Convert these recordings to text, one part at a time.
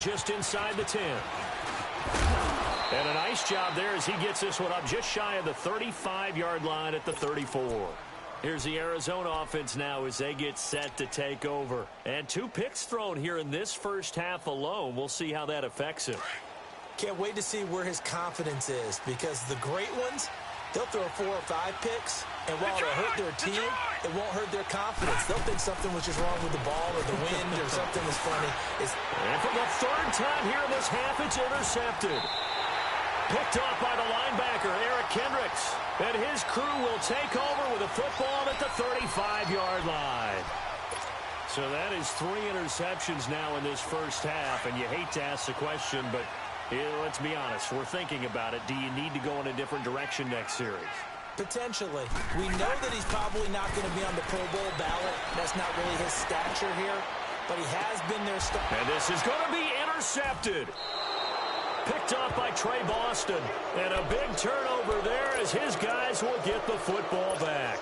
Just inside the 10. And a nice job there as he gets this one up just shy of the 35-yard line at the 34. Here's the Arizona offense now as they get set to take over. And 2 picks thrown here in this first half alone. We'll see how that affects him. Can't wait to see where his confidence is, because the great ones, they'll throw 4 or 5 picks, and while it'll hurt their team, it won't hurt their confidence. They'll think something was just wrong with the ball or the wind or something was funny. And for the 3rd time here in this half, it's intercepted. Picked off by the linebacker, Eric Kendricks. And his crew will take over with a football at the 35-yard line. So that is 3 interceptions now in this first half. And you hate to ask the question, but let's be honest. We're thinking about it. Do you need to go in a different direction next series? Potentially. We know that he's probably not going to be on the Pro Bowl ballot. That's not really his stature here. But he has been their star. And this is going to be intercepted. Picked off by Trey Boston. And a big turnover there as his guys will get the football back.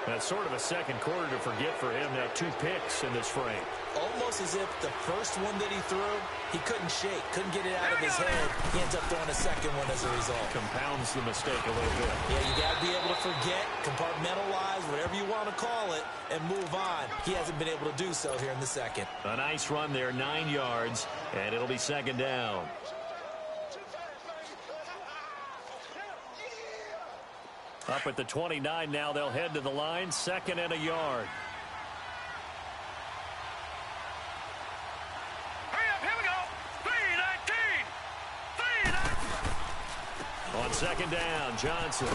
That's sort of a second quarter to forget for him. Now 2 picks in this frame. Almost as if the first one that he threw, he couldn't shake, couldn't get it out of his head. He ends up throwing a second one as a result. Compounds the mistake a little bit. Yeah, you got to be able to forget, compartmentalize, whatever you want to call it, and move on. He hasn't been able to do so here in the second. A nice run there, 9 yards, and it'll be 2nd down. Up at the 29 now, they'll head to the line, 2nd and a yard. On 2nd down, Johnson.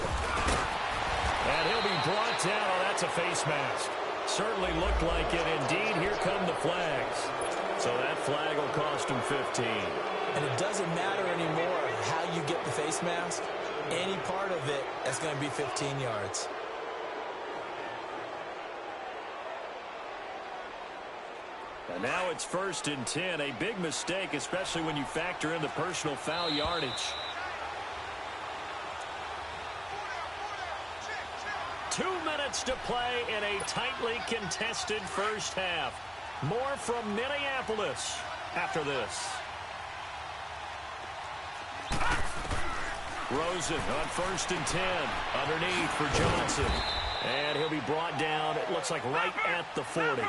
And he'll be brought down. Oh, that's a face mask. Certainly looked like it. Indeed, here come the flags. So that flag will cost him 15. And it doesn't matter anymore how you get the face mask. Any part of it, that's going to be 15 yards. And now it's 1st and 10. A big mistake, especially when you factor in the personal foul yardage. 2 minutes to play in a tightly contested first half. More from Minneapolis after this. Rosen on 1st and 10. Underneath for Johnson. And he'll be brought down, it looks like right at the 40.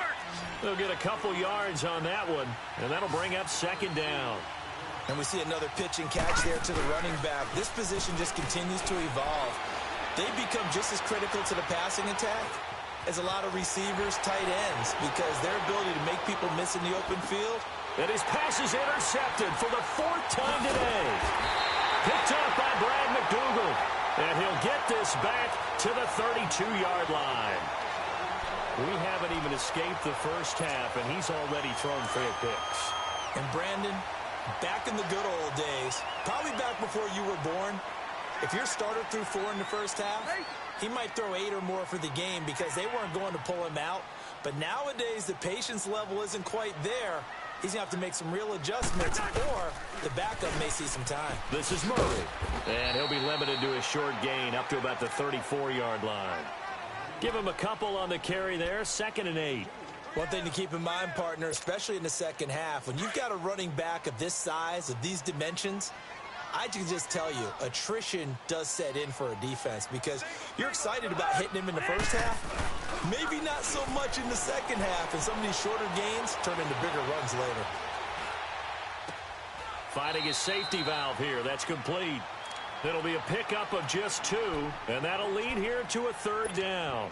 They'll get a couple yards on that one, and that'll bring up 2nd down. And we see another pitch and catch there to the running back. This position just continues to evolve. They become just as critical to the passing attack as a lot of receivers, tight ends, because their ability to make people miss in the open field. And his pass is intercepted for the 4th time today. Picked up by Brad McDougal. And he'll get this back to the 32-yard line. We haven't even escaped the first half, and he's already thrown 4 picks. And Brandon, back in the good old days, probably back before you were born, if your starter threw 4 in the first half, he might throw 8 or more for the game because they weren't going to pull him out. But nowadays, the patience level isn't quite there. He's going to have to make some real adjustments, or the backup may see some time. This is Murray. And he'll be limited to a short gain up to about the 34-yard line. Give him a couple on the carry there, 2nd and 8. One thing to keep in mind, partner, especially in the second half, when you've got a running back of this size, of these dimensions, I can just tell you, attrition does set in for a defense because you're excited about hitting him in the first half. Maybe not so much in the second half, and some of these shorter gains turn into bigger runs later. Finding a safety valve here. That's complete. It'll be a pickup of just 2, and that'll lead here to a 3rd down.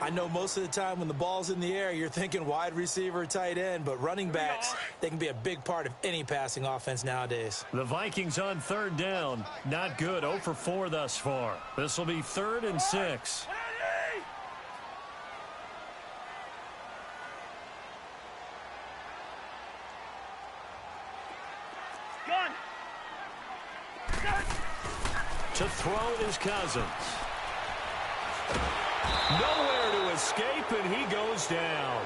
I know most of the time when the ball's in the air, you're thinking wide receiver, tight end, but running backs, they can be a big part of any passing offense nowadays. The Vikings on 3rd down. Not good. 0 for 4 thus far. This will be 3rd and 6. To throw is Cousins. Nowhere to escape, and he goes down.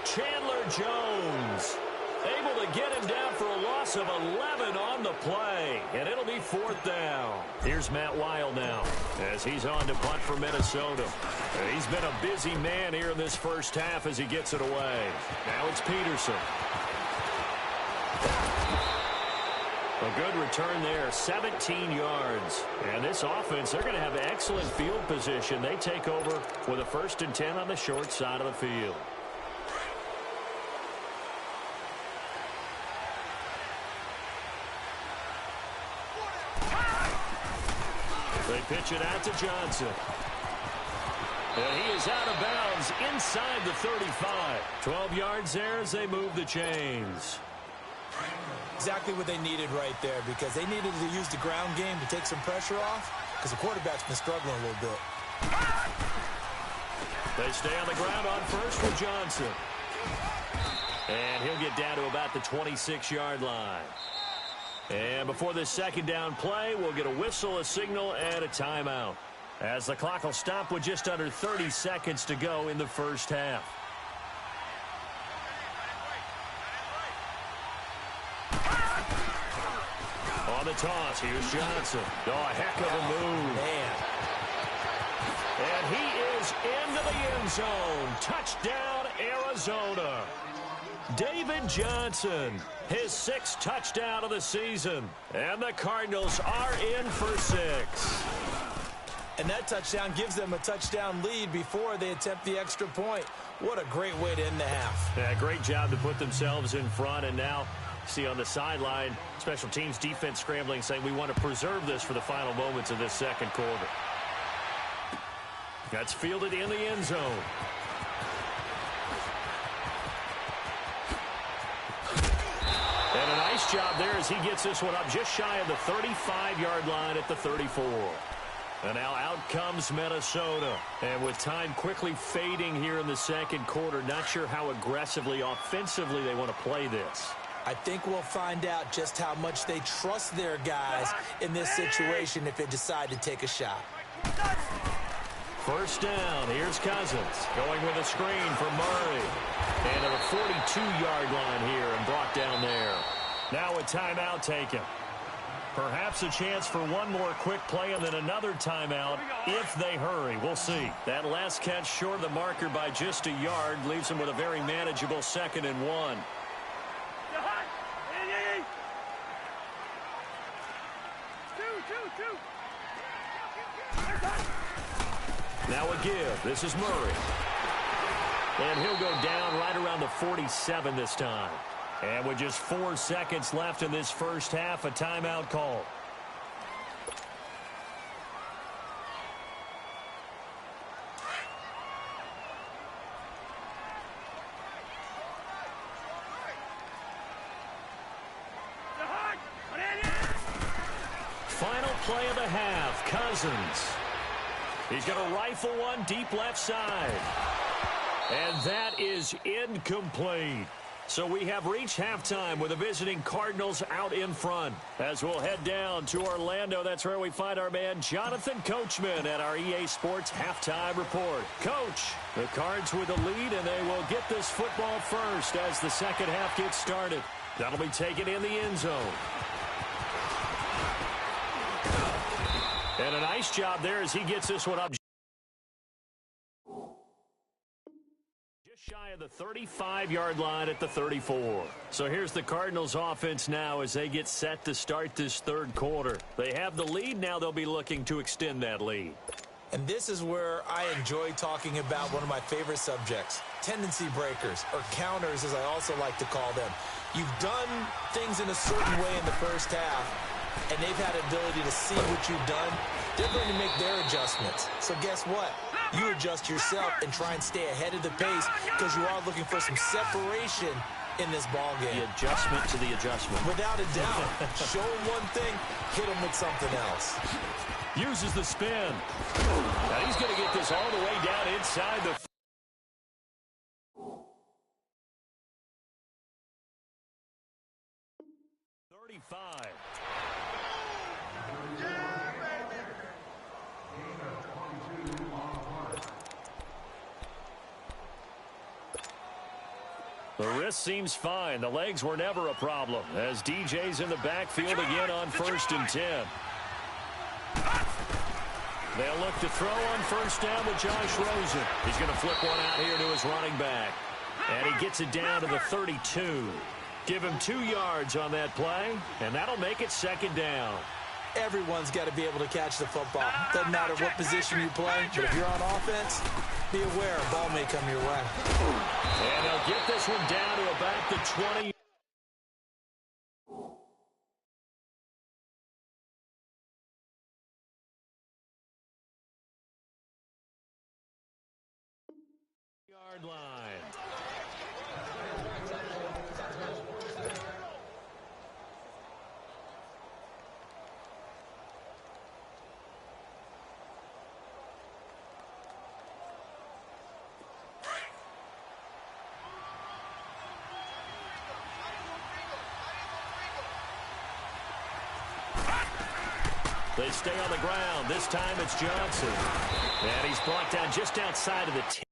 Chandler Jones able to get him down for a loss of 11 on the play, and it'll be 4th down. Here's Matt Wild now as he's on to punt for Minnesota. And he's been a busy man here in this first half as he gets it away. Now it's Peterson. A good return there, 17 yards. And this offense, they're going to have excellent field position. They take over with a 1st and 10 on the short side of the field. They pitch it out to Johnson. And he is out of bounds inside the 35. 12 yards there as they move the chains. Exactly what they needed right there, because they needed to use the ground game to take some pressure off, because the quarterback's been struggling a little bit. They stay on the ground on first with Johnson. And he'll get down to about the 26-yard line. And before this 2nd down play, we'll get a whistle, a signal, and a timeout, as the clock will stop with just under 30 seconds to go in the first half. On the toss, here's Johnson. Oh, a heck of a move. Man. And he is into the end zone. Touchdown, Arizona. David Johnson, his 6th touchdown of the season. And the Cardinals are in for 6. And that touchdown gives them a touchdown lead before they attempt the extra point. What a great way to end the half. Yeah, great job to put themselves in front. And now, see on the sideline, special teams defense scrambling, saying we want to preserve this for the final moments of this 2nd quarter. That's fielded in the end zone. And a nice job there as he gets this one up just shy of the 35-yard line at the 34. And now out comes Minnesota. And with time quickly fading here in the 2nd quarter, not sure how aggressively, offensively they want to play this. I think we'll find out just how much they trust their guys in this situation if they decide to take a shot. 1st down. Here's Cousins going with a screen for Murray. And to the 42-yard line here and brought down there. Now a timeout taken. Perhaps a chance for one more quick play and then another timeout if they hurry. We'll see. That last catch short of the marker by just a yard leaves them with a very manageable 2nd and 1. Now a give. This is Murray. And he'll go down right around the 47 this time. And with just 4 seconds left in this first half, a timeout call. Final play of the half, Cousins. He's going to rifle one deep left side. And that is incomplete. So we have reached halftime with the visiting Cardinals out in front. As we'll head down to Orlando, that's where we find our man Jonathan Coachman at our EA Sports Halftime Report. Coach, the Cards with the lead, and they will get this football first as the 2nd half gets started. That'll be taken in the end zone. And a nice job there as he gets this one up. Just shy of the 35-yard line at the 34. So here's the Cardinals offense now as they get set to start this 3rd quarter. They have the lead. Now they'll be looking to extend that lead. And this is where I enjoy talking about one of my favorite subjects, tendency breakers, or counters as I also like to call them. You've done things in a certain way in the first half, and they've had the ability to see what you've done. They're going to make their adjustments. So guess what? You adjust yourself and try and stay ahead of the pace because you are looking for some separation in this ball game. The adjustment to the adjustment. Without a doubt. Show them one thing, hit them with something else. Uses the spin. Now he's going to get this all the way down inside the 35. The wrist seems fine. The legs were never a problem as DJ's in the backfield again on 1st and 10. They'll look to throw on 1st down with Josh Rosen. He's going to flip one out here to his running back. And he gets it down to the 32. Give him 2 yards on that play, and that'll make it second down. Everyone's got to be able to catch the football. Doesn't matter what position you play, but if you're on offense, be aware a ball may come your way. And they'll get this one down to about the 20. Yard line. They stay on the ground. This time it's Johnson. And he's brought down just outside of the 10.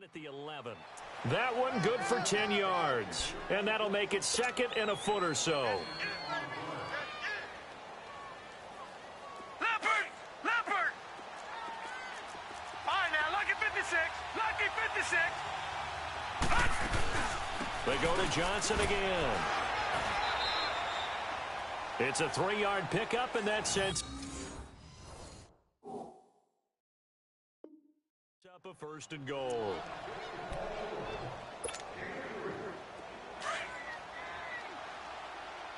At the 11. That one good for 10 yards. And that'll make it second and a foot or so. Leopard! All right, now, lucky 56. Lucky 56. They go to Johnson again. It's a 3-yard pickup in that sense. Up a first and goal.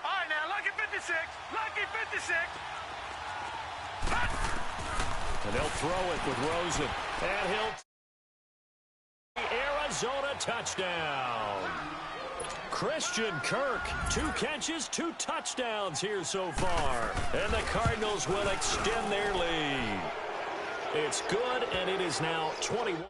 All right, now, lucky 56. Lucky 56. And they'll throw it with Rosen. And Arizona touchdown. Christian Kirk, 2 catches, 2 touchdowns here so far. And the Cardinals will extend their lead. It's good, and it is now 21.